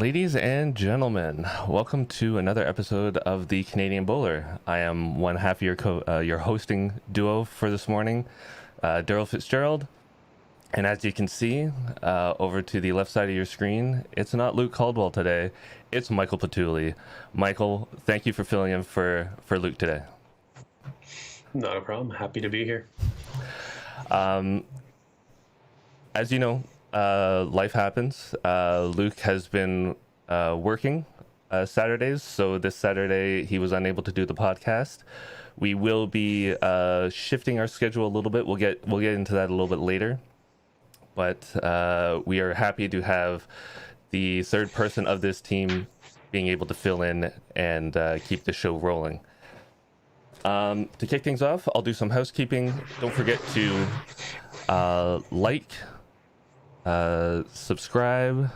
Ladies and gentlemen, welcome to another episode of the Canadian Bowler. I am one half of your hosting duo for this morning, Daryl Fitzgerald. And as you can see, over to the left side of your screen, it's not Luke Caldwell today, it's Michael Patulli. Michael, thank you for filling in for Luke today. Not a problem. Happy to be here. As you know, life happens. Luke has been working Saturdays, so this Saturday he was unable to do the podcast. We will be shifting our schedule a little bit. We'll get into that a little bit later. But we are happy to have the third person of this team being able to fill in and keep the show rolling. To kick things off, I'll do some housekeeping. Don't forget to like, subscribe,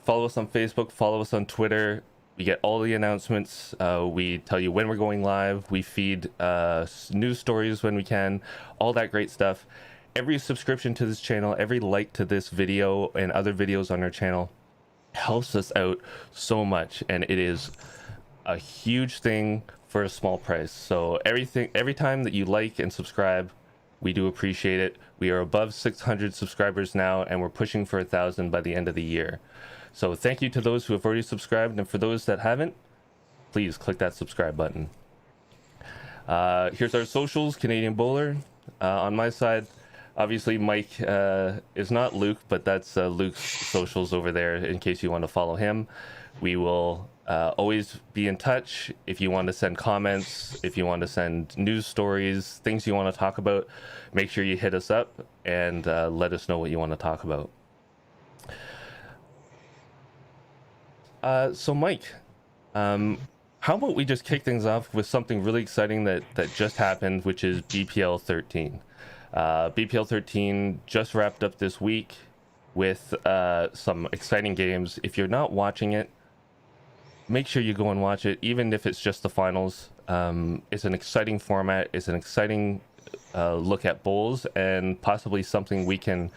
follow us on Facebook, follow us on Twitter. We get all the announcements. We tell you when we're going live. We feed news stories when we can, all that great stuff. Every subscription to this channel, every like to this video and other videos on our channel helps us out so much, and it is a huge thing for a small price. So every time that you like and subscribe, we do appreciate it. We are above 600 subscribers now, and we're pushing for 1,000 by the end of the year. So thank you to those who have already subscribed, and for those that haven't, please click that subscribe button. Here's our socials. Canadian Bowler. On my side, obviously Mike is not Luke, but that's Luke's socials over there in case you want to follow him. We will always be in touch. If you want to send comments, if you want to send news stories, things you want to talk about, make sure you hit us up and let us know what you want to talk about. So Mike, how about we just kick things off with something really exciting that just happened, which is BPL 13. BPL 13 just wrapped up this week with some exciting games. If you're not watching it, make sure you go and watch it, even if it's just the finals. It's an exciting format. It's an exciting look at bowls, and possibly something we can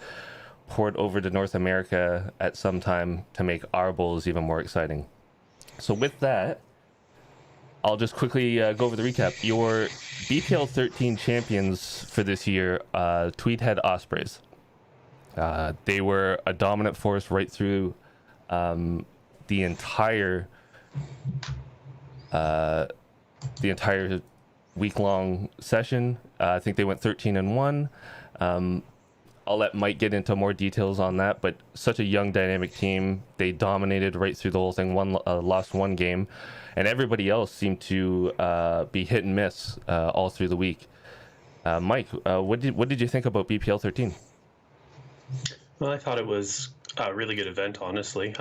port over to North America at some time to make our bowls even more exciting. So with that, I'll just quickly go over the recap. Your BPL 13 champions for this year, Tweedhead Ospreys. They were a dominant force right through the entire week-long session. I think they went 13-1. I'll let Mike get into more details on that, but such a young, dynamic team. They dominated right through the whole thing. Lost one game, and everybody else seemed to be hit and miss all through the week. Mike, what did you think about BPL 13? Well, I thought it was a really good event, honestly.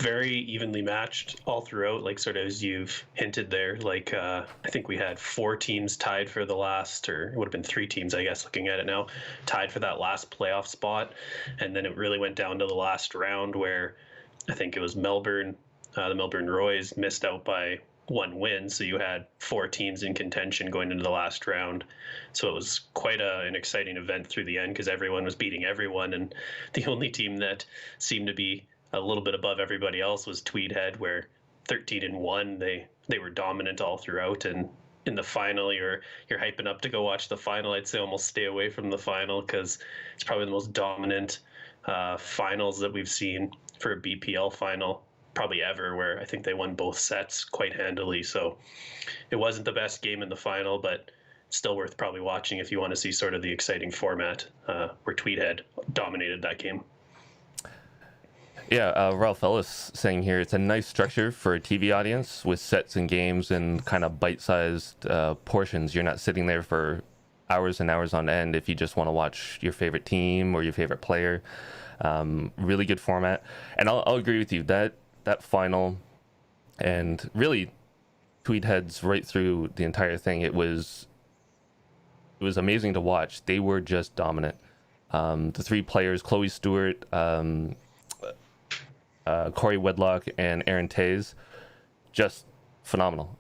Very evenly matched all throughout, like sort of as you've hinted there. Like I think we had 4 teams tied for the last, or it would have been 3 teams, I guess, looking at it now, tied for that last playoff spot. And then it really went down to the last round where I think it was Melbourne, the Melbourne Roys missed out by 1 win. So you had 4 teams in contention going into the last round. So it was quite an exciting event through the end because everyone was beating everyone. And the only team that seemed to be a little bit above everybody else was Tweedhead, where 13-1, they were dominant all throughout. And in the final, you're hyping up to go watch the final. I'd say almost stay away from the final because it's probably the most dominant finals that we've seen for a BPL final probably ever, where I think they won both sets quite handily. So it wasn't the best game in the final, but still worth probably watching if you want to see sort of the exciting format where Tweedhead dominated that game. Yeah, Ralph Ellis saying here, it's a nice structure for a TV audience with sets and games and kind of bite-sized portions. You're not sitting there for hours and hours on end if you just want to watch your favorite team or your favorite player. Really good format. And I'll agree with you, that final, and really Tweedheads right through the entire thing, it was amazing to watch. They were just dominant. The 3 players, Chloe Stewart, Corey Wedlock, and Aaron Tays, just phenomenal.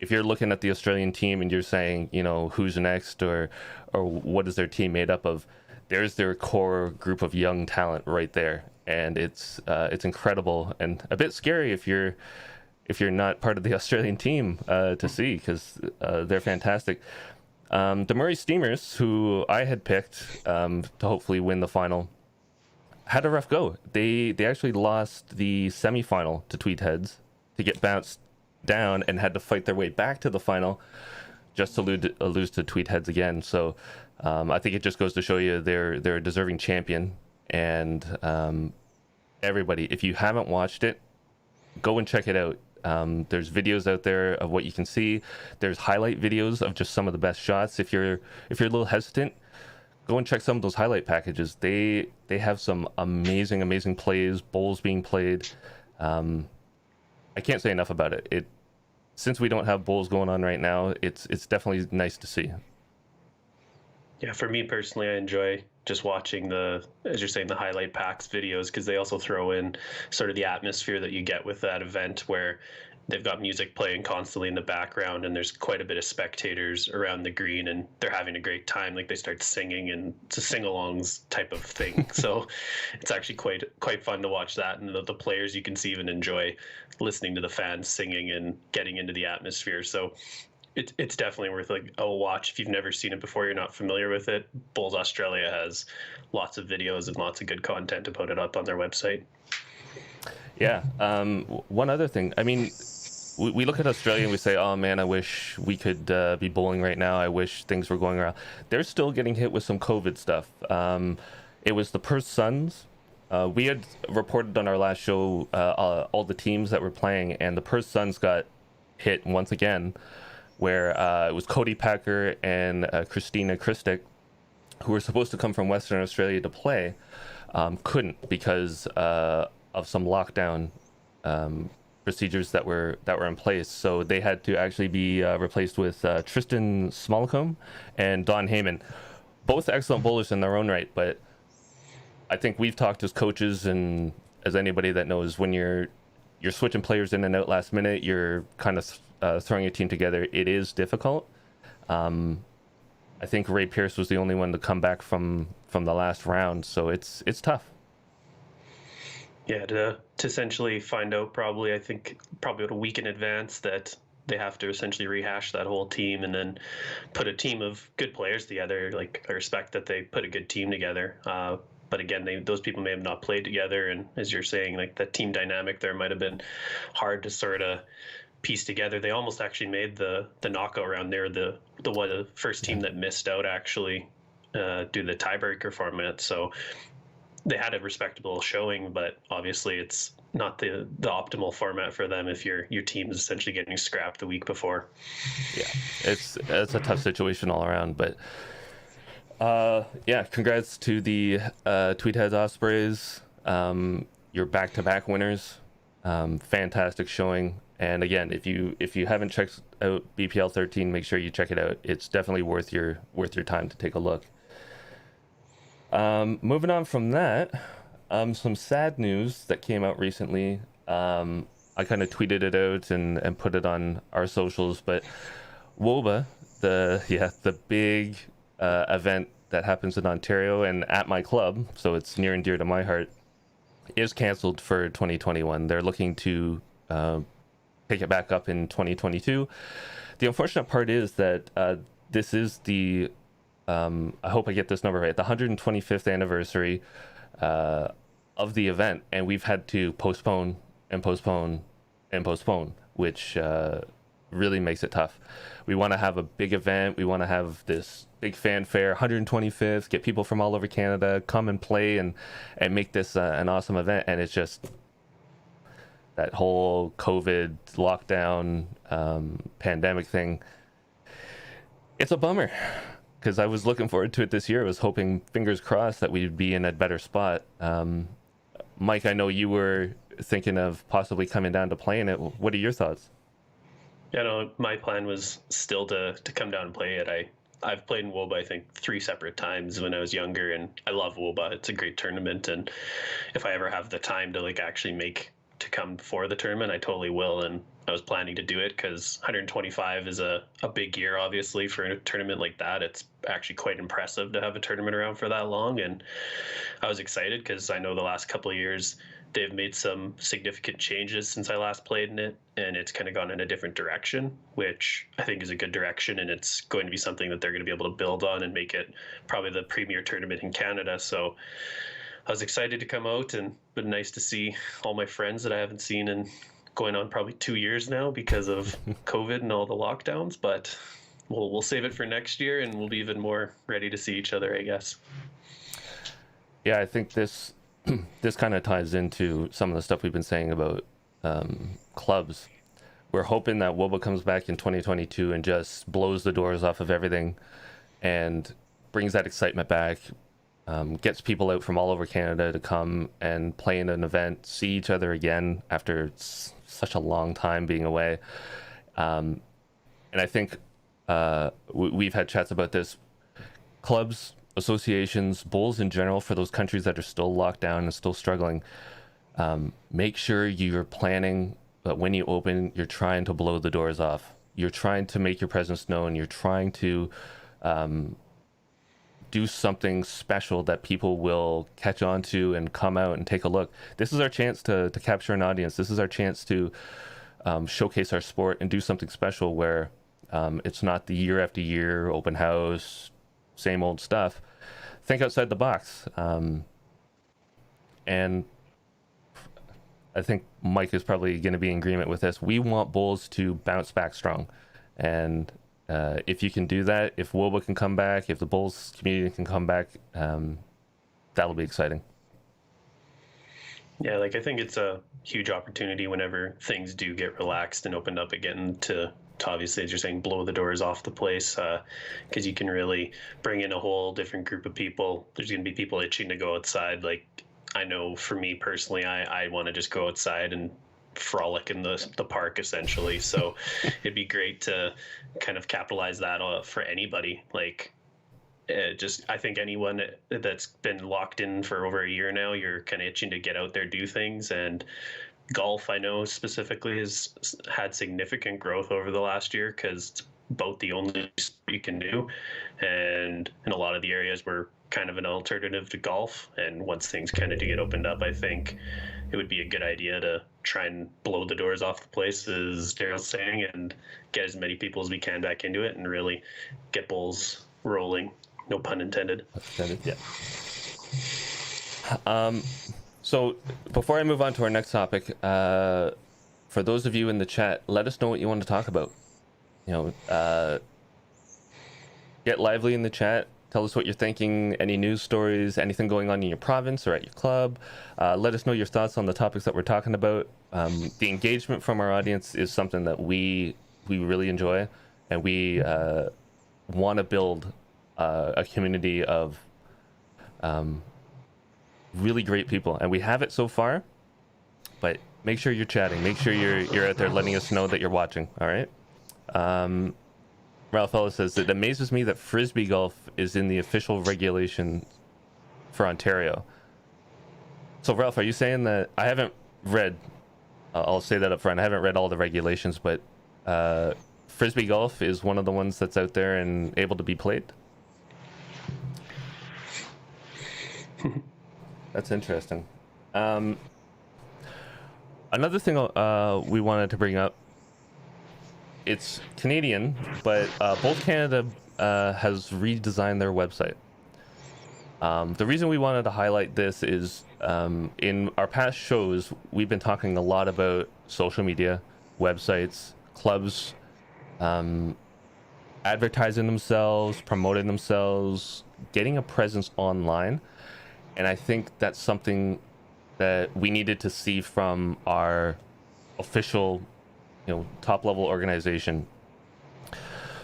If you're looking at the Australian team and you're saying, you know, who's next or what is their team made up of, there's their core group of young talent right there, and it's incredible and a bit scary if you're not part of the Australian team to see, because they're fantastic. The Murray Steamers, who I had picked to hopefully win the final, had a rough go. They actually lost the semifinal to Tweed Heads to get bounced down and had to fight their way back to the final just to lose to Tweed Heads again. So I think it just goes to show you they're a deserving champion. And everybody, if you haven't watched it, go and check it out. There's videos out there of what you can see. There's highlight videos of just some of the best shots. If you're a little hesitant, go and check some of those highlight packages. They have some amazing plays, bowls being played. I can't say enough about it. Since we don't have bowls going on right now, it's definitely nice to see. Yeah, for me personally, I enjoy just watching as you're saying, the highlight packs videos, because they also throw in sort of the atmosphere that you get with that event, where they've got music playing constantly in the background and there's quite a bit of spectators around the green and they're having a great time. Like, they start singing and it's a sing-alongs type of thing. So it's actually quite fun to watch that. And the players, you can see, even enjoy listening to the fans singing and getting into the atmosphere. So it's definitely worth a watch. If you've never seen it before, you're not familiar with it, Bulls Australia has lots of videos and lots of good content to put it up on their website. Yeah. One other thing. I mean, we look at Australia and we say, oh man, I wish we could be bowling right now. I wish things were going around. They're still getting hit with some COVID stuff. It was the Perth Suns. We had reported on our last show all the teams that were playing, and the Perth Suns got hit once again, where it was Cody Packer and Christina Christic, who were supposed to come from Western Australia to play, couldn't because of some lockdown procedures that were in place. So they had to actually be replaced with Tristan Smallcombe and Don Heyman, both excellent bowlers in their own right. But I think we've talked as coaches and as anybody that knows, when you're switching players in and out last minute, you're kind of throwing a team together. It is difficult. I think Ray Pierce was the only one to come back from the last round, so it's tough. Yeah, to essentially find out probably about a week in advance that they have to essentially rehash that whole team and then put a team of good players together. Like, I respect that they put a good team together. But again, those people may have not played together. And as you're saying, like, that team dynamic there might have been hard to sort of piece together. They almost actually made the knockout round there, the first team that missed out actually do the tiebreaker format. So they had a respectable showing, but obviously it's not the optimal format for them if your team is essentially getting scrapped the week before. Yeah, it's a tough situation all around. But yeah, congrats to the Tweed Heads Ospreys. You're back-to-back winners. Fantastic showing. And again, if you haven't checked out BPL 13, make sure you check it out. It's definitely worth your time to take a look. Moving on from that, some sad news that came out recently. I kind of tweeted it out and put it on our socials, but WOBA, the big event that happens in Ontario and at my club, so it's near and dear to my heart, is canceled for 2021. They're looking to pick it back up in 2022. The unfortunate part is that this is the I hope I get this number right, the 125th anniversary of the event, and we've had to postpone and postpone and postpone, which really makes it tough. We want to have a big event. We want to have this big fanfare, 125th, get people from all over Canada come and play and make this an awesome event, and it's just that whole COVID lockdown pandemic thing. It's a bummer, because I was looking forward to it this year. I was hoping, fingers crossed, that we'd be in a better spot. Mike, I know you were thinking of possibly coming down to play in it. What are your thoughts? Yeah, no, my plan was still to come down and play it. I've played in WOBA, I think, 3 separate times when I was younger, and I love WOBA. It's a great tournament, and if I ever have the time to actually make to come for the tournament, I totally will. And I was planning to do it, because 125 is a big year, obviously, for a tournament like that. It's actually quite impressive to have a tournament around for that long. And I was excited because I know the last couple of years they've made some significant changes since I last played in it, and it's kind of gone in a different direction, which I think is a good direction, and it's going to be something that they're going to be able to build on and make it probably the premier tournament in Canada. So I was excited to come out, and been nice to see all my friends that I haven't seen in going on probably 2 years now because of COVID and all the lockdowns. But we'll save it for next year, and we'll be even more ready to see each other, I guess. Yeah, I think this kind of ties into some of the stuff we've been saying about clubs. We're hoping that WOBA comes back in 2022 and just blows the doors off of everything and brings that excitement back, gets people out from all over Canada to come and play in an event, see each other again after such a long time being away. And I think we've had chats about this. Clubs, associations, bowls in general, for those countries that are still locked down and still struggling, make sure you're planning that when you open, you're trying to blow the doors off. You're trying to make your presence known. You're trying to do something special that people will catch on to and come out and take a look. This is our chance to capture an audience. This is our chance to showcase our sport and do something special where it's not the year after year open house, same old stuff. Think outside the box. And I think Mike is probably going to be in agreement with this. We want bowls to bounce back strong. And if you can do that, if WOBA can come back, if the bowls community can come back, that'll be exciting. Yeah, like I think it's a huge opportunity whenever things do get relaxed and opened up again to obviously, as you're saying, blow the doors off the place, because you can really bring in a whole different group of people. There's going to be people itching to go outside. Like, I know for me personally, I want to just go outside and frolic in the park, essentially. So it'd be great to kind of capitalize that for anybody. Like, I think anyone that's been locked in for over a year now, you're kind of itching to get out there, do things. And golf, I know specifically, has had significant growth over the last year, because it's about the only sport you can do, and in a lot of the areas we're kind of an alternative to golf. And once things kind of do get opened up, I think it would be a good idea to try and blow the doors off the place, as Daryl's saying, and get as many people as we can back into it and really get bowls rolling. No pun intended. Yeah. So before I move on to our next topic, for those of you in the chat, let us know what you want to talk about. Get lively in the chat. Tell us what you're thinking, any news stories, anything going on in your province or at your club. Let us know your thoughts on the topics that we're talking about. The engagement from our audience is something that we really enjoy, and we want to build a community of really great people, and we have it so far. But make sure you're chatting. Make sure you're out there letting us know that you're watching. All right. Ralph Ellis says, it amazes me that frisbee golf is in the official regulation for Ontario. So Ralph, are you saying that? I haven't read, I'll say that up front, I haven't read all the regulations, but frisbee golf is one of the ones that's out there and able to be played? That's interesting. Another thing we wanted to bring up, it's Canadian, but both Canada has redesigned their website. The reason we wanted to highlight this is in our past shows, we've been talking a lot about social media, websites, clubs, advertising themselves, promoting themselves, getting a presence online. And I think that's something that we needed to see from our official, top level organization.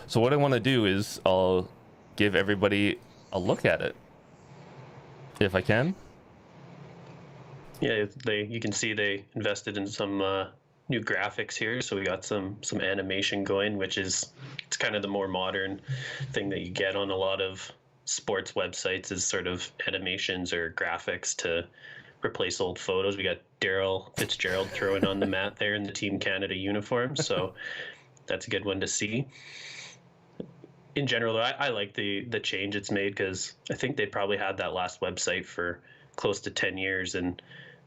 So what I want to do is I'll give everybody a look at it, if I can. Yeah, you can see they invested in some new graphics here, so we got some animation going, which it's kind of the more modern thing that you get on a lot of sports websites, is sort of animations or graphics to replace old photos. We got Daryl Fitzgerald throwing on the mat there in the Team Canada uniform. So that's a good one to see. In general, I like the change it's made, because I think they probably had that last website for close to 10 years, and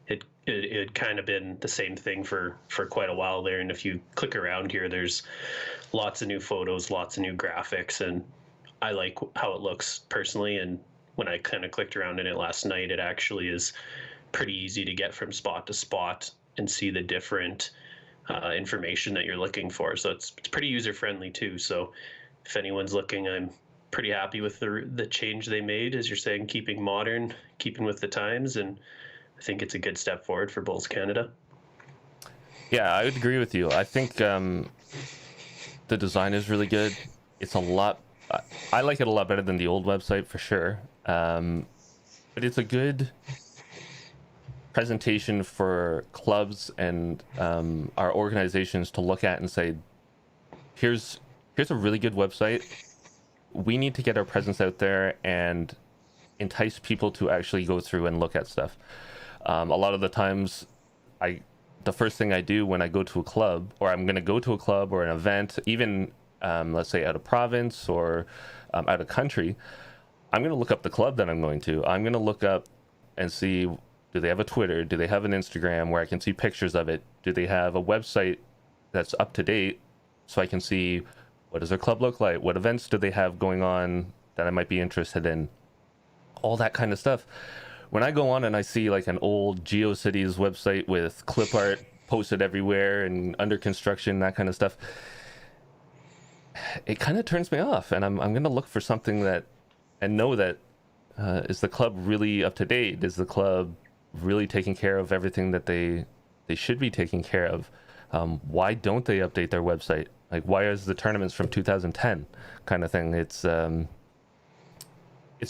it had kind of been the same thing for quite a while there. And if you click around here, there's lots of new photos, lots of new graphics, and I like how it looks personally. And when I kind of clicked around in it last night, it actually is pretty easy to get from spot to spot and see the different information that you're looking for. So it's pretty user friendly too. So if anyone's looking, I'm pretty happy with the change they made, as you're saying, keeping modern, keeping with the times, and I think it's a good step forward for Bulls Canada. Yeah, I would agree with you. I think the design is really good. It's a lot. I like it a lot better than the old website for sure. But it's a good presentation for clubs and our organizations to look at and say, here's a really good website. We need to get our presence out there and entice people to actually go through and look at stuff. A lot of the times, the first thing I do when I go to a club, or I'm going to go to a club or an event, even let's say out of province or out of country, I'm going to look up the club that I'm going to. I'm going to look up and see, do they have a Twitter? Do they have an Instagram where I can see pictures of it? Do they have a website that's up to date so I can see, what does their club look like? What events do they have going on that I might be interested in? All that kind of stuff. When I go on and I see like an old GeoCities website with clip art posted everywhere and under construction, that kind of stuff, it kind of turns me off. And I'm going to look for something that, and know that, is the club really up to date? Is the club really taking care of everything that they should be taking care of? Why don't they update their website? Like, why is the tournaments from 2010 kind of thing? It's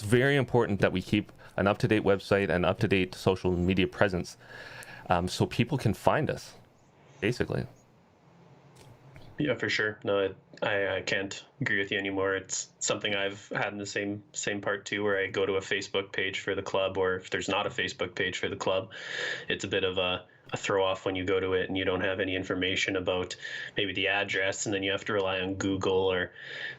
very important that we keep an up-to-date website and up-to-date social media presence, so people can find us, basically. Yeah, for sure. No, I can't agree with you anymore. It's something I've had in the same part too, where I go to a Facebook page for the club, or if there's not a Facebook page for the club, it's a bit of a throw off when you go to it and you don't have any information about maybe the address, and then you have to rely on Google. Or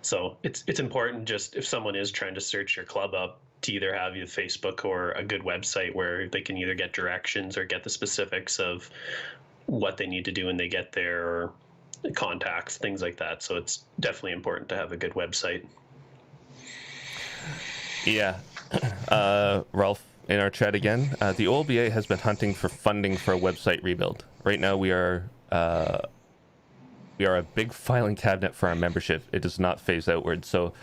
so it's important, just if someone is trying to search your club up, to either have the Facebook or a good website where they can either get directions or get the specifics of what they need to do when they get there, or contacts, things like that. So it's definitely important to have a good website. Yeah. Ralph, in our chat again, the OLBA has been hunting for funding for a website rebuild. Right now we are a big filing cabinet for our membership. It does not phase outward. So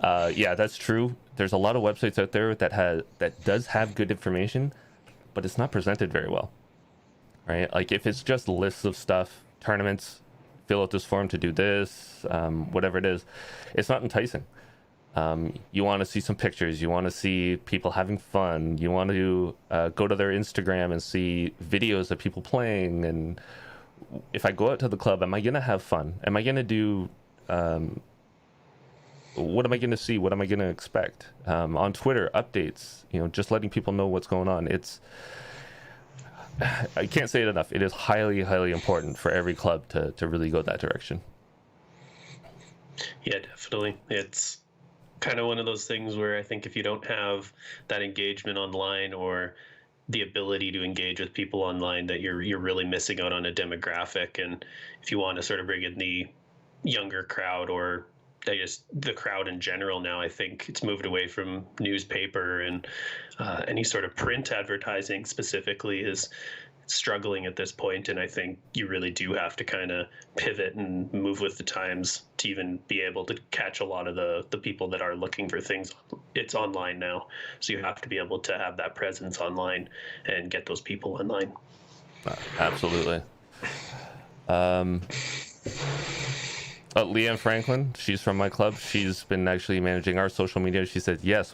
yeah, that's true. There's a lot of websites out there that does have good information, but it's not presented very well, right? Like, if it's just lists of stuff, tournaments, fill out this form to do this, whatever it is, it's not enticing. You want to see some pictures, you want to see people having fun, you want to go to their Instagram and see videos of people playing. And if I go out to the club, am I going to have fun? Am I going to do, what am I going to see? What am I going to expect? On Twitter, updates, just letting people know what's going on. I can't say it enough. It is highly, highly important for every club to really go that direction. Yeah, definitely. It's kind of one of those things where I think if you don't have that engagement online, or the ability to engage with people online, that you're really missing out on a demographic. And if you want to sort of bring in the younger crowd, or the crowd in general now, I think it's moved away from newspaper, and any sort of print advertising specifically is struggling at this point. And I think you really do have to kind of pivot and move with the times to even be able to catch a lot of the people that are looking for things. It's online now, so you have to be able to have that presence online and get those people online. Absolutely. Leanne Franklin, she's from my club. She's been actually managing our social media. She said, yes,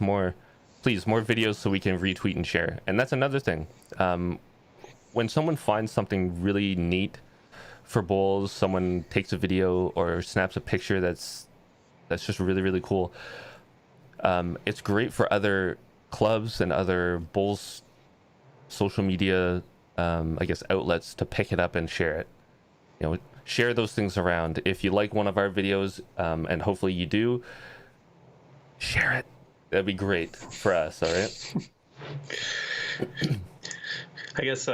please, more videos so we can retweet and share. And that's another thing. When someone finds something really neat for bowls, someone takes a video or snaps a picture that's just really, really cool. It's great for other clubs and other bowls social media I guess, outlets to pick it up and share it. Share those things around. If you like one of our videos, and hopefully you do, share it. That'd be great for us. All right. I guess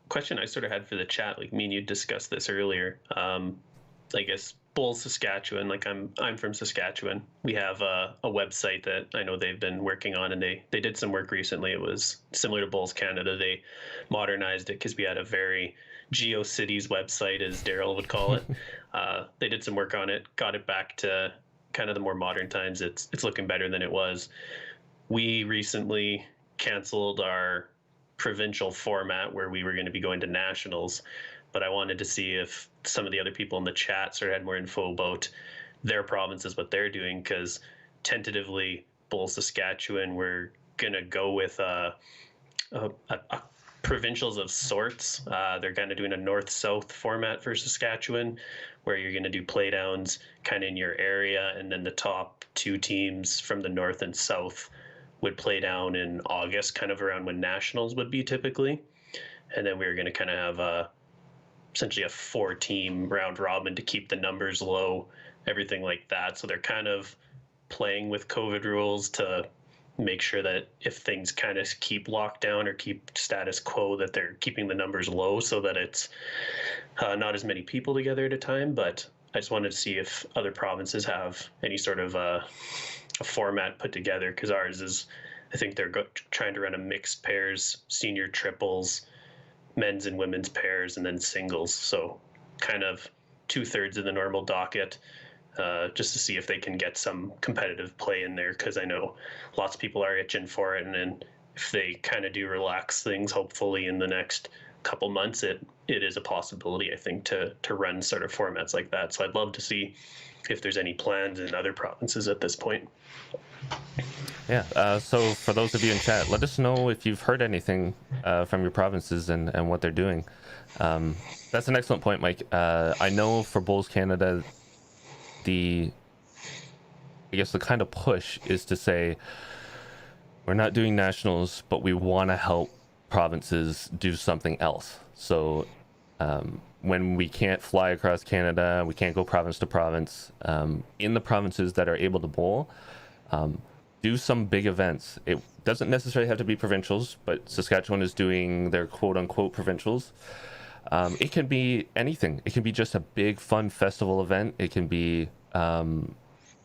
question I sort of had for the chat, like me and you discussed this earlier. I guess Bulls, Saskatchewan. Like I'm from Saskatchewan. We have a website that I know they've been working on, and they did some work recently. It was similar to Bulls Canada. They modernized it because we had a very GeoCities website, as Daryl would call it. They did some work on it, got it back to kind of the more modern times. It's looking better than it was. We recently canceled our provincial format where we were going to be going to nationals, but I wanted to see if some of the other people in the chat sort of had more info about their provinces, what they're doing, because tentatively Bull Saskatchewan, we're going to go with a provincials of sorts. They're kind of doing a north-south format for Saskatchewan, where you're going to do playdowns kind of in your area, and then the top two teams from the north and south would play down in August, kind of around when nationals would be typically. And then we were going to kind of have essentially a 4-team round robin to keep the numbers low, everything like that. So they're kind of playing with COVID rules to make sure that if things kind of keep locked down or keep status quo, that they're keeping the numbers low so that it's not as many people together at a time. But I just wanted to see if other provinces have any sort of a format put together, because ours is, I think they're trying to run a mixed pairs, senior triples, men's and women's pairs, and then singles. So kind of 2/3 of the normal docket, just to see if they can get some competitive play in there, because I know lots of people are itching for it. And then if they kind of do relax things, hopefully in the next couple months, it is a possibility, I think, to run sort of formats like that. So I'd love to see if there's any plans in other provinces at this point. Yeah. So for those of you in chat, let us know if you've heard anything from your provinces and what they're doing. That's an excellent point, Mike. I know for Bulls Canada, I guess the kind of push is to say, we're not doing nationals, but we want to help provinces do something else. So when we can't fly across Canada, we can't go province to province, in the provinces that are able to bowl, do some big events. It doesn't necessarily have to be provincials, but Saskatchewan is doing their quote-unquote provincials. It can be anything. It can be just a big, fun festival event. It can be a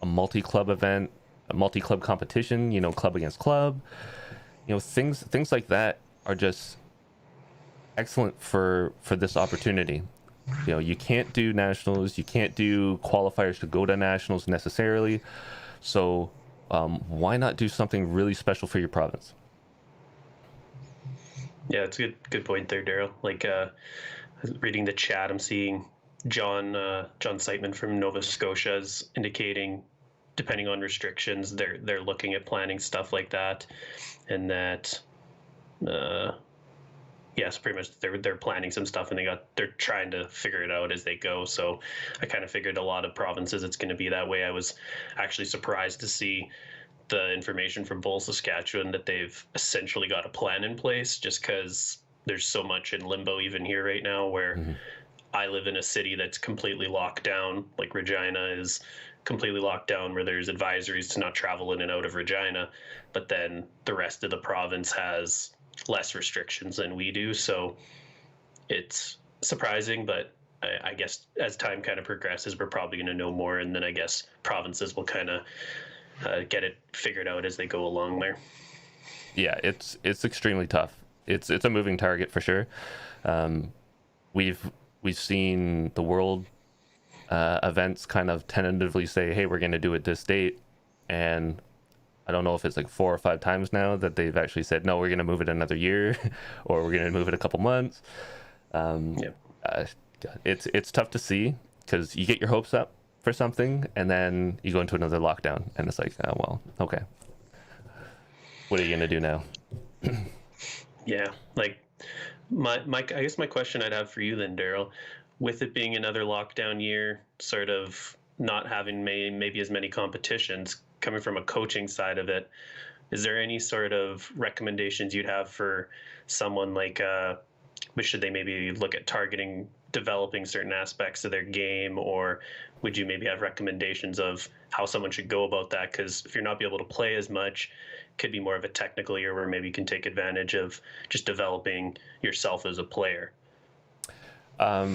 multi-club event, a multi-club competition, club against club. Things like that are just excellent for this opportunity. You can't do nationals. You can't do qualifiers to go to nationals necessarily. So why not do something really special for your province? Yeah, it's a good point there, Daryl. Like reading the chat, I'm seeing John Seitman from Nova Scotia is indicating, depending on restrictions, they're looking at planning stuff like that, and that yes, pretty much they're planning some stuff, and they're trying to figure it out as they go. So I kind of figured a lot of provinces it's going to be that way. I was actually surprised to see the information from Bull Saskatchewan that they've essentially got a plan in place, just because there's so much in limbo even here right now, where I live in a city that's completely locked down. Like Regina is completely locked down, where there's advisories to not travel in and out of Regina, but then the rest of the province has less restrictions than we do. So it's surprising, but I guess as time kind of progresses, we're probably going to know more, and then I guess provinces will kind of get it figured out as they go along there. Yeah, it's extremely tough. It's a moving target for sure. We've seen the world events kind of tentatively say, hey, we're going to do it this date, and I don't know if it's like 4 or 5 times now that they've actually said, no, we're going to move it another year, or we're going to move it a couple months. It's tough to see, because you get your hopes up for something, and then you go into another lockdown, and it's like, oh, well, okay. What are you going to do now? Yeah, like I guess my question I'd have for you then, Daryl, with it being another lockdown year, sort of not having maybe as many competitions, coming from a coaching side of it, is there any sort of recommendations you'd have for someone like but should they maybe look at targeting developing certain aspects of their game, or would you maybe have recommendations of how someone should go about that? Because if you're not be able to play as much, it could be more of a technical year where maybe you can take advantage of just developing yourself as a player. A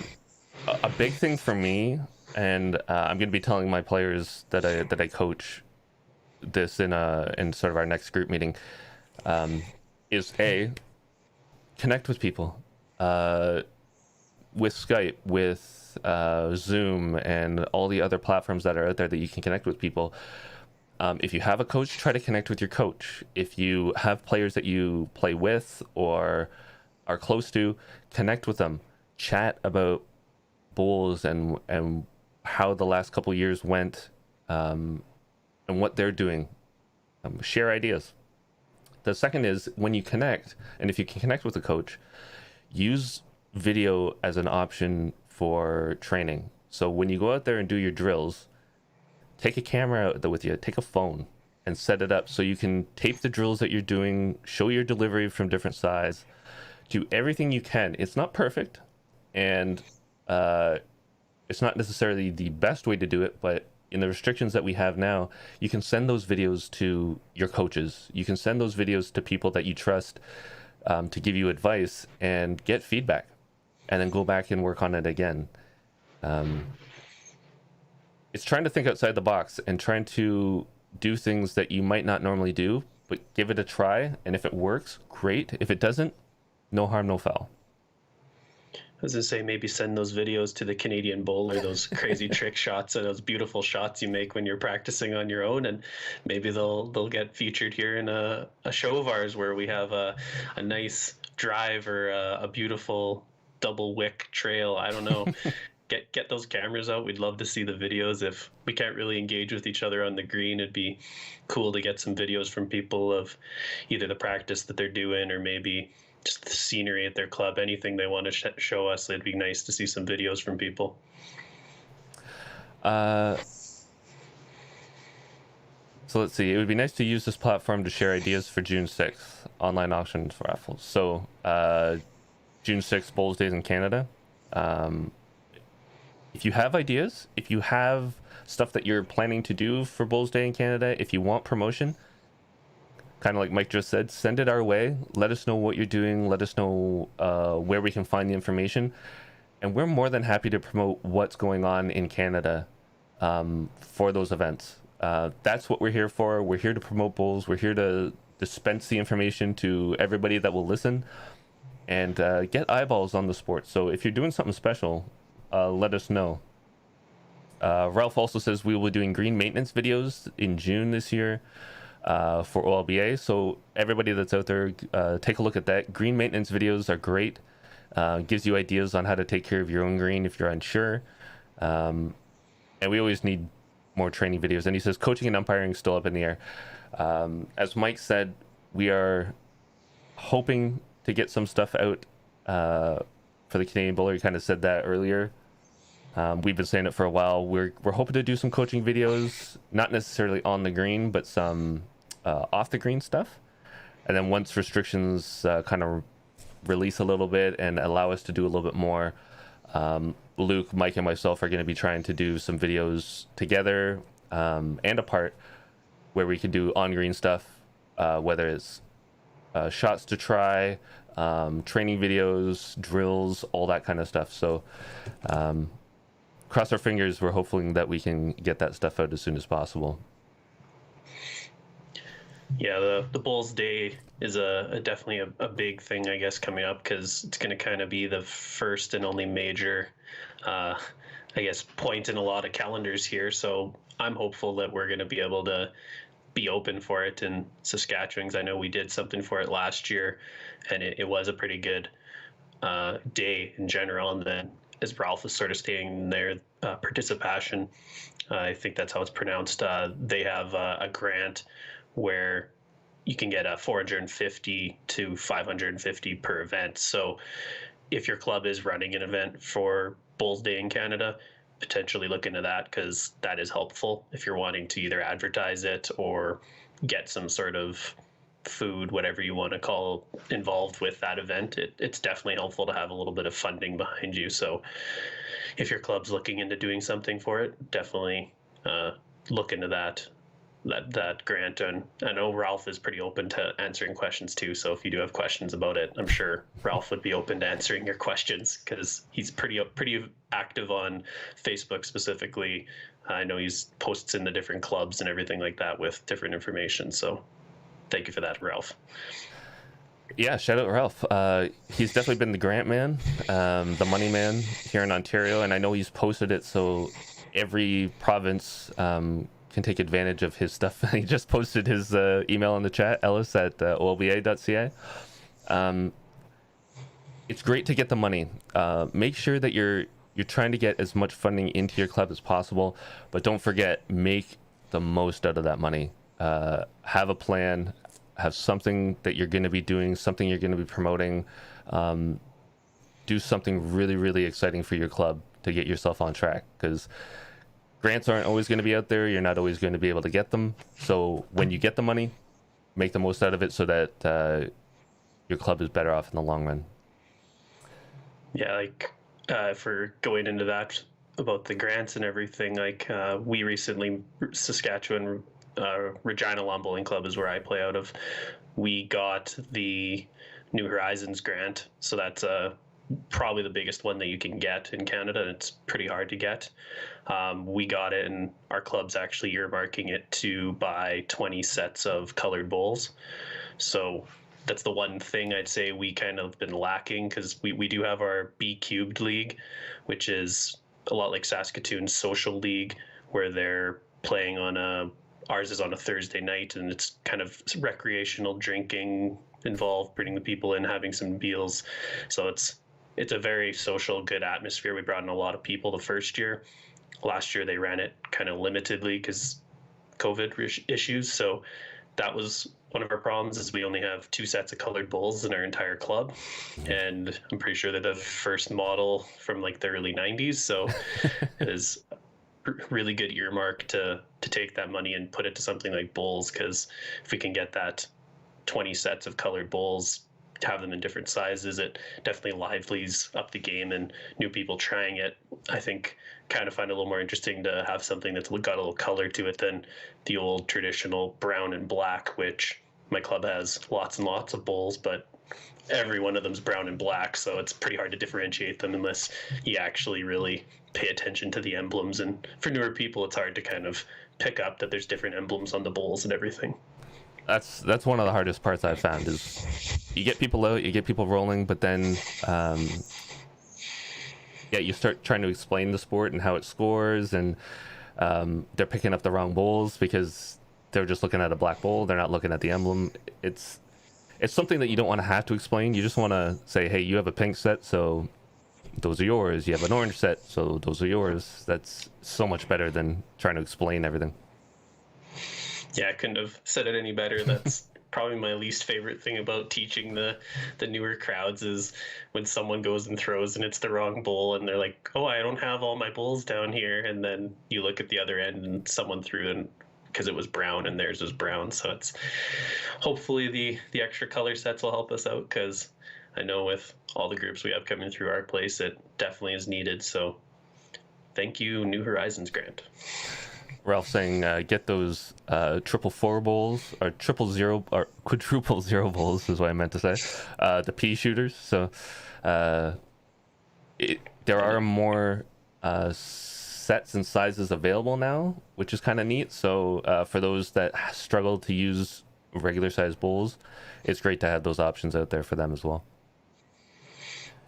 big thing for me, and I'm going to be telling my players that I coach this in sort of our next group meeting, is connect with people, with Skype, with Zoom, and all the other platforms that are out there that you can connect with people. If you have a coach, try to connect with your coach. If you have players that you play with or are close to, connect with them. Chat about bowls and how the last couple years went, and what they're doing. Share ideas. The second is when you connect, and if you can connect with a coach, use video as an option for training. So when you go out there and do your drills, take a camera out with you, take a phone, and set it up so you can tape the drills that you're doing, show your delivery from different sides, do everything you can. It's not perfect, and it's not necessarily the best way to do it, but in the restrictions that we have now, you can send those videos to your coaches. You can send those videos to people that you trust, to give you advice and get feedback, and then go back and work on it again. It's trying to think outside the box and trying to do things that you might not normally do, but give it a try. And if it works, great. If it doesn't, no harm, no foul. I was gonna say maybe send those videos to the Canadian bowler, those crazy trick shots and those beautiful shots you make when you're practicing on your own, and maybe they'll get featured here in a show of ours where we have a nice drive or a beautiful double wick trail. I don't know. Get those cameras out. We'd love to see the videos. If we can't really engage with each other on the green, it'd be cool to get some videos from people of either the practice that they're doing or maybe just the scenery at their club, anything they want to show us. It'd be nice to see some videos from people. So let's see. It would be nice to use this platform to share ideas for June 6th online auctions raffles. So June 6th, Bowls Days in Canada. If you have ideas, if you have stuff that you're planning to do for Bowls Day in Canada, if you want promotion, kind of like Mike just said, send it our way. Let us know what you're doing. Let us know where we can find the information. And we're more than happy to promote what's going on in Canada for those events. That's what we're here for. We're here to promote bowls. We're here to dispense the information to everybody that will listen and get eyeballs on the sport. So if you're doing something special, let us know. Ralph also says we will be doing green maintenance videos in June this year for OLBA. So everybody that's out there, take a look at that. Green maintenance videos are great. Gives you ideas on how to take care of your own green if you're unsure. And we always need more training videos. And he says coaching and umpiring still up in the air. As Mike said, we are hoping to get some stuff out for the Canadian Bowler. He kind of said that earlier. We've been saying it for a while. We're hoping to do some coaching videos, not necessarily on the green, but some off the green stuff. And then once restrictions kind of release a little bit and allow us to do a little bit more, Luke, Mike, and myself are going to be trying to do some videos together and apart where we can do on-green stuff, whether it's shots to try, training videos, drills, all that kind of stuff. So cross our fingers. We're hoping that we can get that stuff out as soon as possible. Yeah, the Bulls Day is definitely a big thing, I guess, coming up, because it's going to kind of be the first and only major, I guess, point in a lot of calendars here. So I'm hopeful that we're going to be able to be open for it in Saskatchewan, because I know we did something for it last year, and it was a pretty good day in general. And then as Ralph was sort of stating there, participation, I think that's how it's pronounced, they have a grant where you can get a 450 to 550 per event. So if your club is running an event for Bulls Day in Canada, potentially look into that, because that is helpful if you're wanting to either advertise it or get some sort of food, whatever you want to call involved with that event, it's definitely helpful to have a little bit of funding behind you. So if your club's looking into doing something for it, definitely look into that grant. And I know Ralph is pretty open to answering questions too, so if you do have questions about it, I'm sure Ralph would be open to answering your questions, because he's pretty active on Facebook specifically. I know he's posts in the different clubs and everything like that with different information, so thank you for that, Ralph. Yeah, shout out Ralph. He's definitely been the grant man, the money man here in Ontario, and I know he's posted it so every province can take advantage of his stuff. He just posted his email in the chat, Ellis at oba.ca. It's great to get the money. Make sure that you're trying to get as much funding into your club as possible, but don't forget, make the most out of that money. Have a plan, have something that you're going to be doing, something you're going to be promoting. Do something really, really exciting for your club to get yourself on track, because grants aren't always going to be out there. You're not always going to be able to get them. So when you get the money, make the most out of it so that your club is better off in the long run. Yeah, like for going into that about the grants and everything, like we recently, Saskatchewan Regina Lawn Bowling Club is where I play out of. We got the New Horizons grant, so that's probably the biggest one that you can get in Canada. It's pretty hard to get. We got it, and our club's actually earmarking it to buy 20 sets of colored bowls. So that's the one thing I'd say we kind of been lacking, because we do have our B Cubed League, which is a lot like Saskatoon's social league, where they're playing on ours is on a Thursday night, and it's kind of recreational drinking involved, bringing the people in, having some meals. So it's a very social, good atmosphere. We brought in a lot of people the first year. Last year they ran it kind of limitedly because COVID issues. So that was one of our problems, is we only have 2 sets of colored bowls in our entire club. And I'm pretty sure they're the first model from like the early 90s. So it is really good earmark to take that money and put it to something like bowls, because if we can get that 20 sets of colored bowls, have them in different sizes, it definitely livelies up the game, and new people trying it, I think, kind of find it a little more interesting to have something that's got a little color to it than the old traditional brown and black, which my club has lots and lots of bowls, but every one of them's brown and black, so it's pretty hard to differentiate them unless you actually really pay attention to the emblems. And for newer people, it's hard to kind of pick up that there's different emblems on the bowls and everything. That's one of the hardest parts I've found, is you get people out, you get people rolling, but then you start trying to explain the sport and how it scores, and they're picking up the wrong bowls because they're just looking at a black bowl, they're not looking at the emblem. It's something that you don't want to have to explain. You just want to say, hey, you have a pink set, so those are yours. You have an orange set, so those are yours. That's so much better than trying to explain everything. Yeah, I couldn't have said it any better. That's probably my least favorite thing about teaching the newer crowds, is when someone goes and throws and it's the wrong bowl, and they're like, oh, I don't have all my bowls down here. And then you look at the other end and someone threw in because it was brown and theirs was brown. So it's hopefully the extra color sets will help us out, because I know with all the groups we have coming through our place, it definitely is needed. So thank you, New Horizons grant. Ralph saying, get those 444 bowls, or 000, or quadruple zero bowls is what I meant to say. The pea shooters. So there are more sets and sizes available now, which is kind of neat. So for those that struggle to use regular size bowls, it's great to have those options out there for them as well.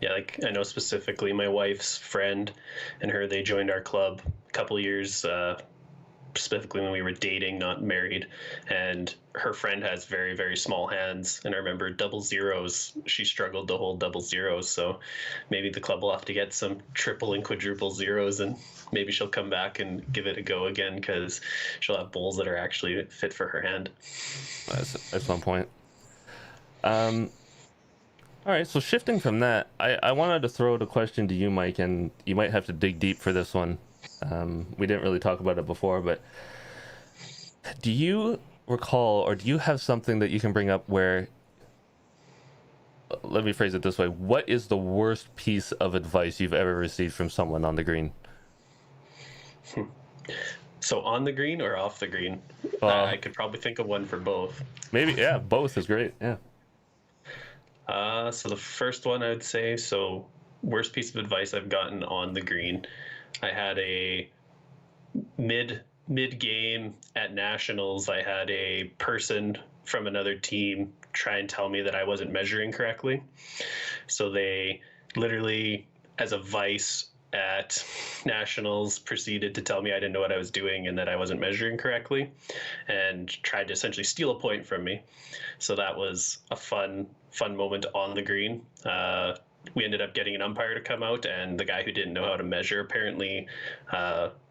Yeah, like I know specifically my wife's friend and her, they joined our club a couple of years specifically when we were dating, not married, and her friend has very, very small hands, and I remember double zeros, she struggled to hold double zeros. So maybe the club will have to get some triple and quadruple zeros, and maybe she'll come back and give it a go again, because she'll have bowls that are actually fit for her hand. That's one point. All right, so shifting from that, I wanted to throw out a question to you, Mike, and you might have to dig deep for this one. We didn't really talk about it before, but do you recall, or do you have something that you can bring up where, let me phrase it this way, what is the worst piece of advice you've ever received from someone on the green? So on the green or off the green? I could probably think of one for both. Maybe, yeah, both is great. Yeah. So the first one I would say, so worst piece of advice I've gotten on the green. I had a mid game at nationals. I had a person from another team try and tell me that I wasn't measuring correctly. So they literally, as a vice at nationals, proceeded to tell me I didn't know what I was doing and that I wasn't measuring correctly, and tried to essentially steal a point from me. So that was a fun moment on the green. We ended up getting an umpire to come out, and the guy who didn't know how to measure apparently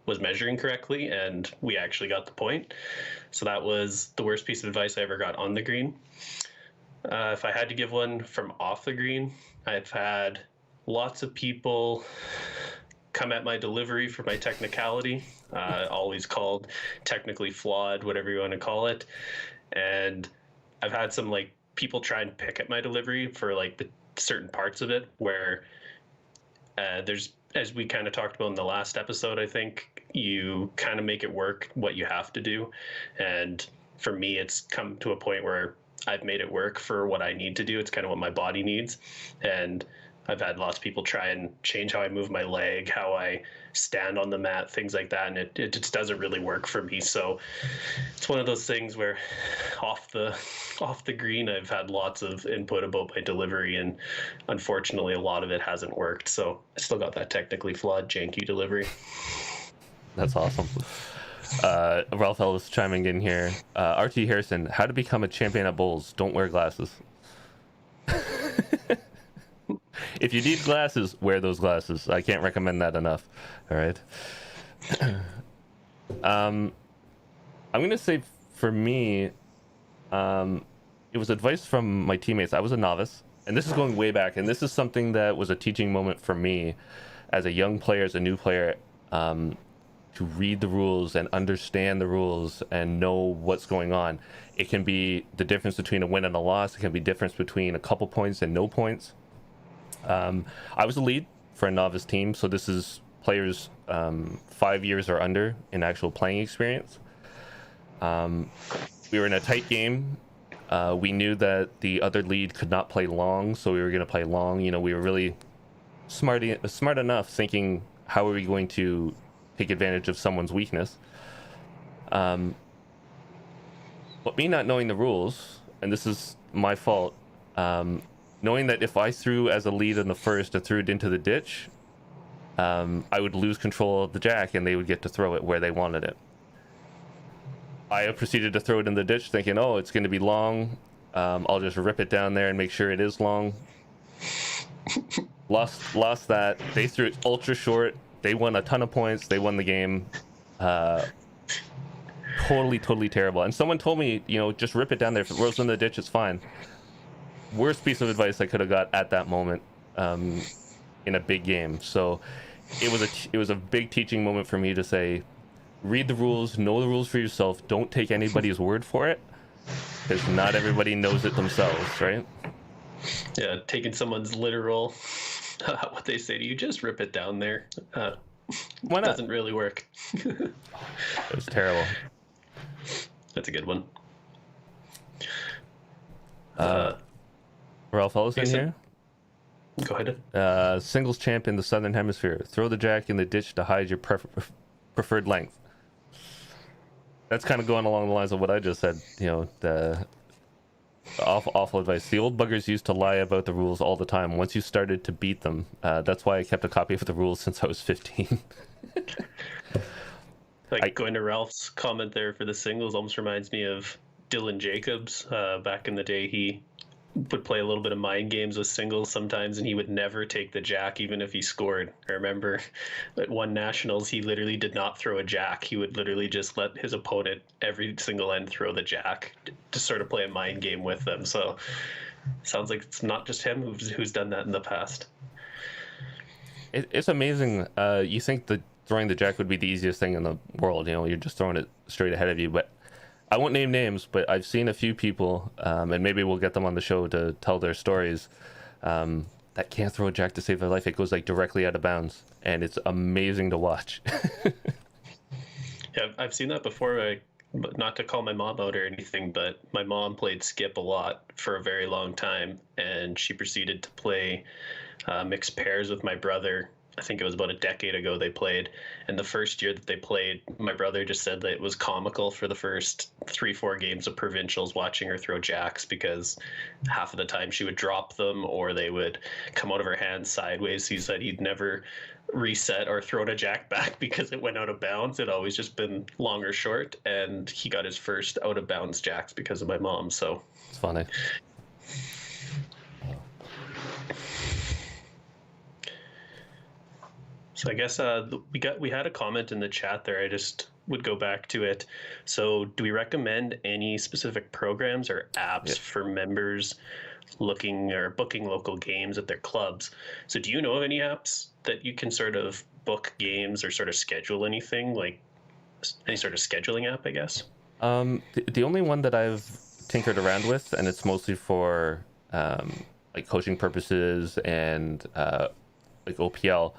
was measuring correctly, and we actually got the point. So that was the worst piece of advice I ever got on the green. If I had to give one from off the green, I've had lots of people come at my delivery for my technicality, always called technically flawed, whatever you want to call it. And I've had some like people try and pick at my delivery for like the certain parts of it where there's, as we kind of talked about in the last episode, I think you kind of make it work what you have to do. And for me, it's come to a point where I've made it work for what I need to do. It's kind of what my body needs. And I've had lots of people try and change how I move my leg, how I stand on the mat, things like that, and it just doesn't really work for me. So it's one of those things where off the green, I've had lots of input about my delivery, and unfortunately, a lot of it hasn't worked. So I still got that technically flawed, janky delivery. That's awesome. Ralph Ellis chiming in here. RT Harrison, how to become a champion at bowls? Don't wear glasses. If you need glasses, wear those glasses. I can't recommend that enough. All right. I'm gonna say for me, it was advice from my teammates. I was a novice, and this is going way back, and this is something that was a teaching moment for me as a young player, as a new player, to read the rules and understand the rules and know what's going on. It can be the difference between a win and a loss. It can be difference between a couple points and no points. I was a lead for a novice team, so this is players 5 years or under in actual playing experience. We were in a tight game. We knew that the other lead could not play long, so we were going to play long. You know, we were really smart enough thinking, how are we going to take advantage of someone's weakness? But me not knowing the rules, and this is my fault, knowing that if I threw as a lead in the first and threw it into the ditch, I would lose control of the jack and they would get to throw it where they wanted it. I proceeded to throw it in the ditch thinking, oh, it's going to be long. I'll just rip it down there and make sure it is long. Lost that. They threw it ultra short. They won a ton of points. They won the game. Totally terrible. And someone told me, you know, just rip it down there. If it rolls in the ditch, it's fine. Worst piece of advice I could have got at that moment in a big game. So it was a big teaching moment for me to say, read the rules, know the rules for yourself. Don't take anybody's word for it, because not everybody knows it themselves, right? Yeah, taking someone's literal, what they say to you, just rip it down there. Why not? Doesn't really work. It was terrible. That's a good one. Ralph Ellis in here. Go ahead. Singles champ in the Southern Hemisphere. Throw the jack in the ditch to hide your preferred length. That's kind of going along the lines of what I just said. You know, the awful advice. The old buggers used to lie about the rules all the time. Once you started to beat them, that's why I kept a copy of the rules since I was 15. Going to Ralph's comment there for the singles almost reminds me of Dylan Jacobs. Back in the day, he would play a little bit of mind games with singles sometimes, and he would never take the jack even if he scored. I remember at one nationals, he literally did not throw a jack. He would literally just let his opponent every single end throw the jack to sort of play a mind game with them. So sounds like it's not just him who's done that in the past. It's amazing. You think that throwing the jack would be the easiest thing in the world. You know, you're just throwing it straight ahead of you, but I won't name names, but I've seen a few people, and maybe we'll get them on the show to tell their stories, that can't throw a jack to save their life. It goes like directly out of bounds, and it's amazing to watch. Yeah, I've seen that before. But not to call my mom out or anything, but my mom played skip a lot for a very long time, and she proceeded to play mixed pairs with my brother. I think it was about a decade ago they played. And the first year that they played, my brother just said that it was comical for the first 3-4 games of provincials watching her throw jacks, because half of the time she would drop them or they would come out of her hands sideways. He said he'd never reset or thrown a jack back because it went out of bounds. It always just been long or short. And he got his first out of bounds jacks because of my mom. So It's funny. So I guess we had a comment in the chat there. I just would go back to it. So do we recommend any specific programs or apps for members looking or booking local games at their clubs? So do you know of any apps that you can sort of book games or sort of schedule anything, like any sort of scheduling app, I guess? The only one that I've tinkered around with, and it's mostly for like coaching purposes and like OPL.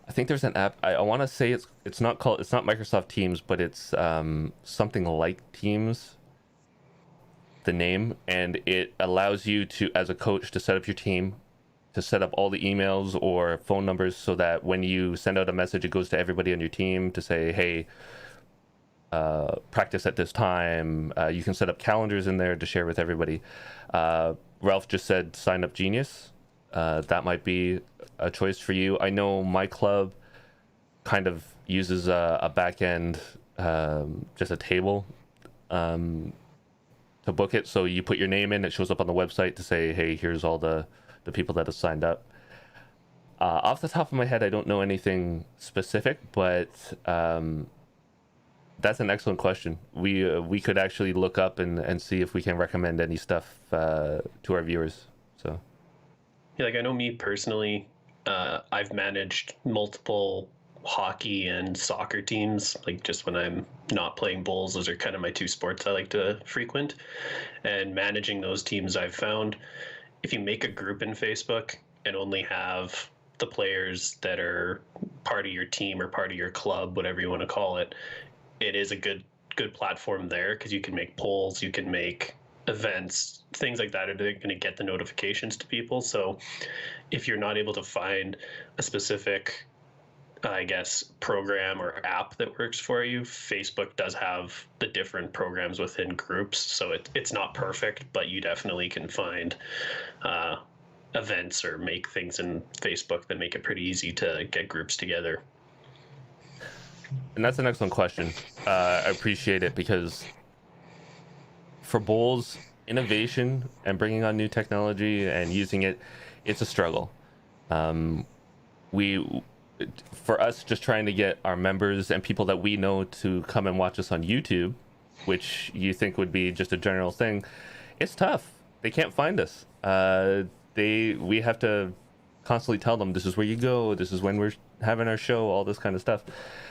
I think there's an app. I want to say it's not Microsoft Teams, but it's something like Teams, the name, and it allows you to, as a coach, to set up your team, to set up all the emails or phone numbers, so that when you send out a message, it goes to everybody on your team to say, hey, practice at this time. You can set up calendars in there to share with everybody. Ralph just said Sign Up Genius. That might be a choice for you. I know my club kind of uses a back end, just a table to book it. So you put your name in, it shows up on the website to say, hey, here's all the people that have signed up. Off the top of my head, I don't know anything specific, but that's an excellent question. We could actually look up and see if we can recommend any stuff to our viewers. So. Yeah, like I know me personally, I've managed multiple hockey and soccer teams. Like just when I'm not playing bowls, those are kind of my two sports I like to frequent. And managing those teams, I've found if you make a group in Facebook and only have the players that are part of your team or part of your club, whatever you want to call it, it is a good platform there, because you can make polls, you can make events, things like that are going to get the notifications to people. So if you're not able to find a specific, I guess, program or app that works for you, Facebook does have the different programs within groups. So it's not perfect, but you definitely can find events or make things in Facebook that make it pretty easy to get groups together. And that's an excellent question. I appreciate it, because for bowls, innovation and bringing on new technology and using it, it's a struggle. For us, just trying to get our members and people that we know to come and watch us on YouTube, which you think would be just a general thing, it's tough. They can't find us. We have to constantly tell them, this is where you go, this is when we're having our show, all this kind of stuff.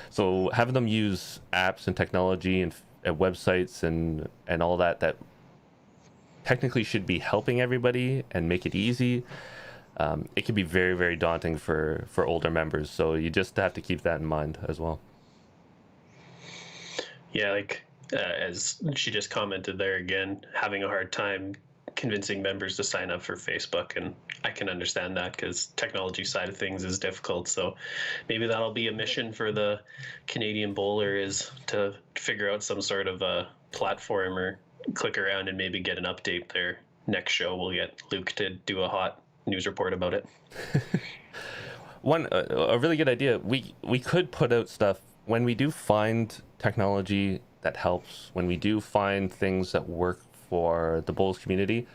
So having them use apps and technology and websites and all that technically should be helping everybody and make it easy, it can be very, very daunting for older members. So you just have to keep that in mind as well. Yeah, like as she just commented there again, having a hard time convincing members to sign up for Facebook, and I can understand that because technology side of things is difficult. So maybe that'll be a mission for the Canadian Bowler, is to figure out some sort of a platform or click around and maybe get an update there. Next show we'll get Luke to do a hot news report about it. A really good idea. We could put out stuff when we do find technology that helps, when we do find things that work for the bowls community.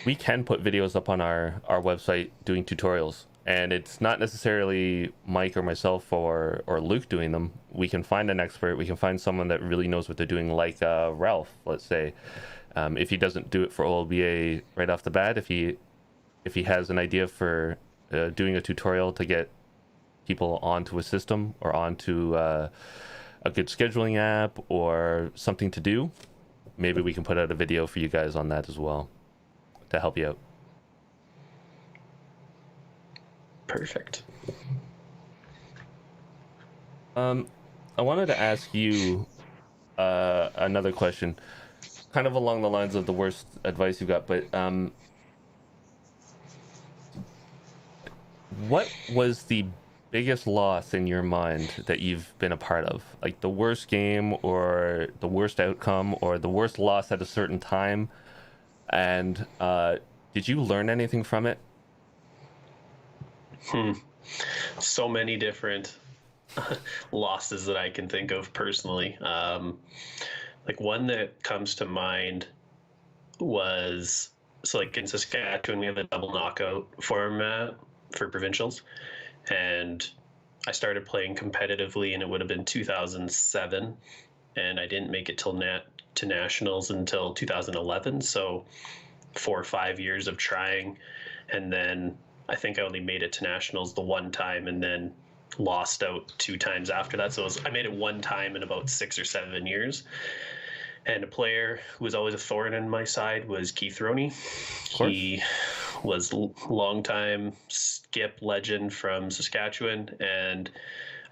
We can put videos up on our website doing tutorials, and it's not necessarily Mike or myself or Luke doing them. We can find an expert. We can find someone that really knows what they're doing, like Ralph, let's say. If he doesn't do it for OLBA right off the bat, if he has an idea for doing a tutorial to get people onto a system or onto a good scheduling app or something to do, maybe we can put out a video for you guys on that as well to help you out. Perfect. I wanted to ask you another question, kind of along the lines of the worst advice you got, but what was the biggest loss in your mind that you've been a part of? Like the worst game or the worst outcome or the worst loss at a certain time? And did you learn anything from it? So many different losses that I can think of personally. Like one that comes to mind was, so like in Saskatchewan we have a double knockout format for provincials, and I started playing competitively and it would have been 2007, and I didn't make it to nationals until 2011, so 4 or 5 years of trying. And then I think I only made it to nationals the one time and then lost out 2 times after that. So I made it one time in about 6 or 7 years. And a player who was always a thorn in my side was Keith Roney. He was longtime skip legend from Saskatchewan. And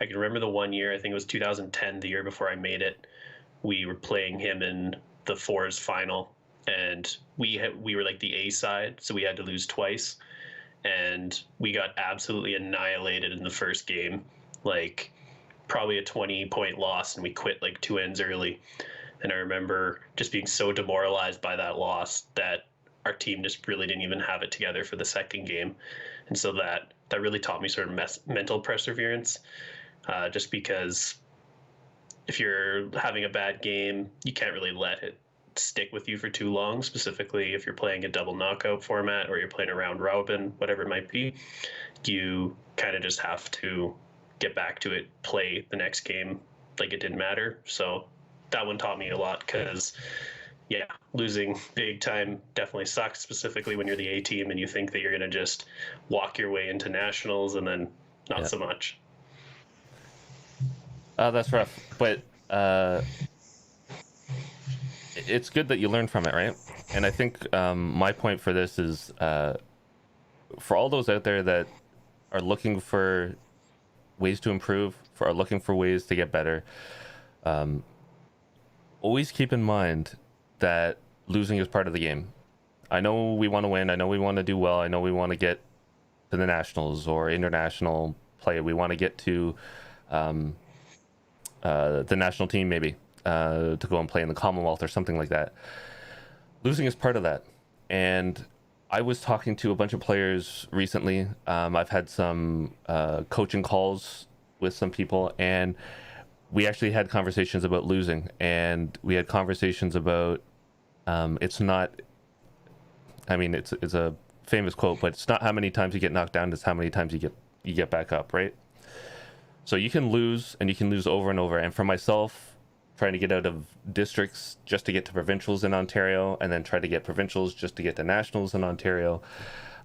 I can remember the one year, I think it was 2010, the year before I made it, we were playing him in the fours final. And we were like the A side, so we had to lose twice. And we got absolutely annihilated in the first game, like probably a 20-point loss, and we quit like 2 ends early. And I remember just being so demoralized by that loss that our team just really didn't even have it together for the second game. And so that really taught me sort of mental perseverance, just because if you're having a bad game, you can't really let it stick with you for too long, specifically if you're playing a double knockout format or you're playing a round robin, whatever it might be. You kind of just have to get back to it, play the next game like it didn't matter. So that one taught me a lot, because yeah, losing big time definitely sucks, specifically when you're the A team and you think that you're going to just walk your way into nationals, and then not so much. That's rough, but it's good that you learn from it, right? And I think my point for this is for all those out there that are looking for ways to improve, are looking for ways to get better, always keep in mind that losing is part of the game. I know we want to win. I know we want to do well. I know we want to get to the nationals or international play. We want to get to the national team, maybe, to go and play in the Commonwealth or something like that. Losing is part of that. And I was talking to a bunch of players recently. I've had some coaching calls with some people, and we actually had conversations about losing, and we had conversations about it's not, I mean, it's a famous quote, but it's not how many times you get knocked down, it's how many times you get back up, right? So you can lose, and you can lose over and over. And for myself, trying to get out of districts just to get to provincials in Ontario, and then try to get provincials just to get to nationals in Ontario,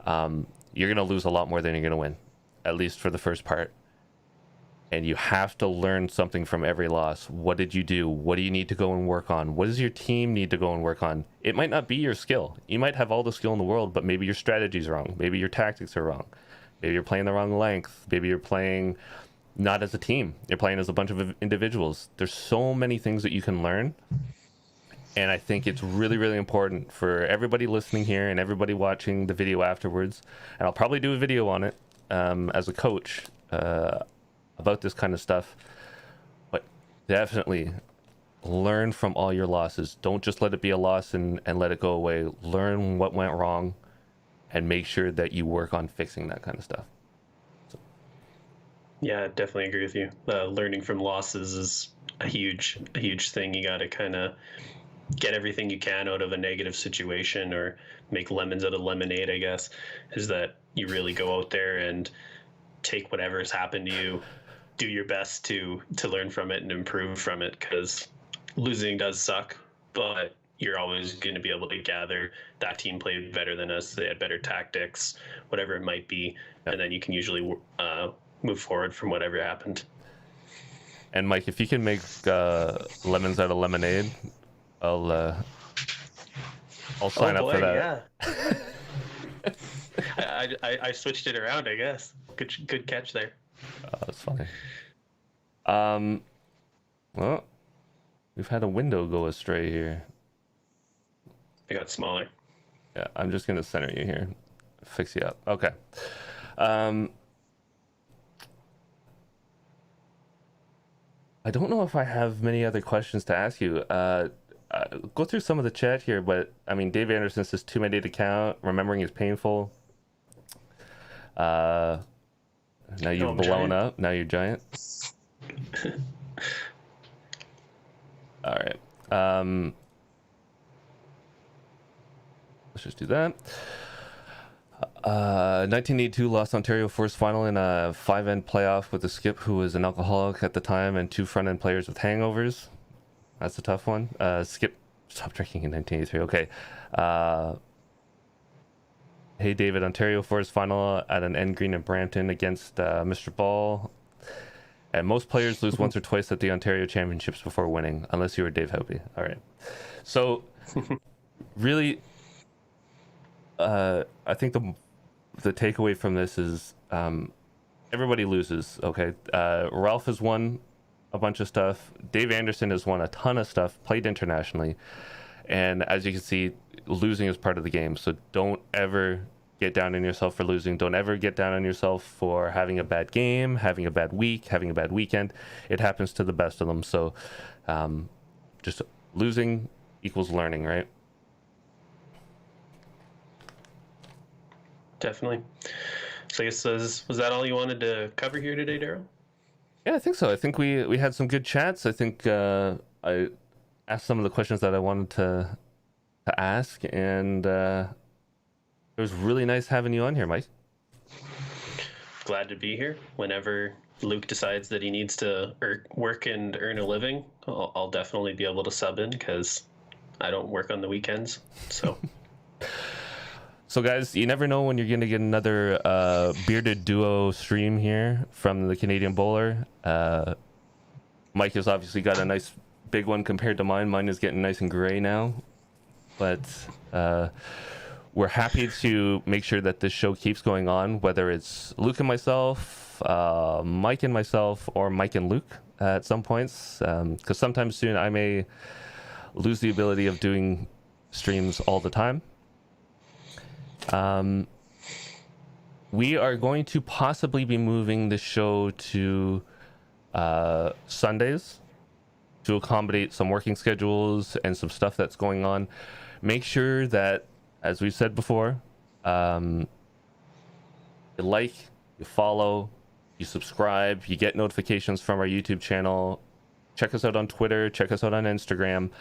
you're going to lose a lot more than you're going to win, at least for the first part. And you have to learn something from every loss. What did you do? What do you need to go and work on? What does your team need to go and work on? It might not be your skill. You might have all the skill in the world, but maybe your strategy's wrong. Maybe your tactics are wrong. Maybe you're playing the wrong length. Maybe you're playing not as a team. You're playing as a bunch of individuals. There's so many things that you can learn. And I think it's really, really important for everybody listening here and everybody watching the video afterwards. And I'll probably do a video on it as a coach about this kind of stuff. But definitely learn from all your losses. Don't just let it be a loss and let it go away. Learn what went wrong and make sure that you work on fixing that kind of stuff. Yeah, I definitely agree with you. Learning from losses is a huge thing. You got to kind of get everything you can out of a negative situation, or make lemons out of lemonade, I guess, is that you really go out there and take whatever has happened to you, do your best to learn from it and improve from it, because losing does suck, but you're always going to be able to gather that team played better than us, they had better tactics, whatever it might be, and then you can usually move forward from whatever happened. And Mike, if you can make lemons out of lemonade, I'll sign up for that. Yeah. I switched it around, I guess. Good catch there. That's funny. Well, we've had a window go astray here. I got smaller. Yeah, I'm just gonna center you here, fix you up. Okay. I don't know if I have many other questions to ask you. Go through some of the chat here, but I mean, Dave Anderson says too many to count. Remembering is painful. Now you've blown up. Now you're giant. All right. Let's just do that. 1982 lost Ontario first final in a 5-end playoff with a skip who was an alcoholic at the time and 2 front-end players with hangovers. That's a tough one. Skip stopped drinking in 1983. Okay. Hey David, Ontario first final at an end green in Brampton against Mr. Ball. And most players lose once or twice at the Ontario Championships before winning, unless you were Dave Hope. All right. So, really, I think the takeaway from this is everybody loses. Okay. Ralph has won a bunch of stuff. Dave Anderson has won a ton of stuff, played internationally. And as you can see, losing is part of the game. So don't ever get down on yourself for losing. Don't ever get down on yourself for having a bad game, having a bad week, having a bad weekend. It happens to the best of them. So just losing equals learning, right? Definitely. So I guess was that all you wanted to cover here today, Daryl? Yeah, I think so. I think we had some good chats. I think I asked some of the questions that I wanted to ask, and it was really nice having you on here, Mike. Glad to be here. Whenever Luke decides that he needs to work and earn a living, I'll definitely be able to sub in because I don't work on the weekends. So. So guys, you never know when you're going to get another bearded duo stream here from the Canadian Bowler. Mike has obviously got a nice big one compared to mine. Mine is getting nice and gray now. But we're happy to make sure that this show keeps going on, whether it's Luke and myself, Mike and myself, or Mike and Luke at some points. Because sometime soon I may lose the ability of doing streams all the time. We are going to possibly be moving the show to Sundays to accommodate some working schedules and some stuff that's going on. Make sure that, as we said before, you like, you follow, you subscribe, you get notifications from our YouTube channel. Check us out on Twitter, check us out on Instagram.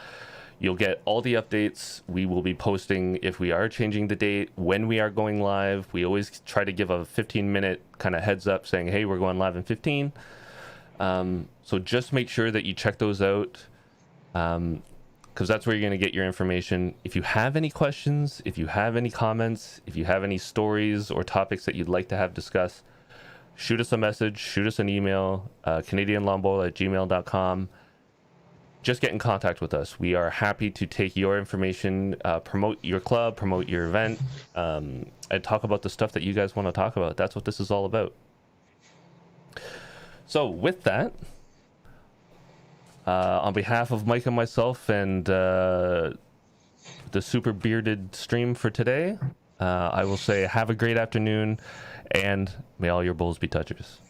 You'll get all the updates. We will be posting if we are changing the date, when we are going live. We always try to give a 15-minute kind of heads up saying, hey, we're going live in 15. So just make sure that you check those out, because that's where you're going to get your information. If you have any questions, if you have any comments, if you have any stories or topics that you'd like to have discussed, shoot us a message, shoot us an email, canadianlawnbowl@gmail.com. Just get in contact with us. We are happy to take your information, promote your club, promote your event, and talk about the stuff that you guys want to talk about. That's what this is all about. So with that, on behalf of Mike and myself and the super bearded stream for today, I will say have a great afternoon, and may all your bowls be touchers.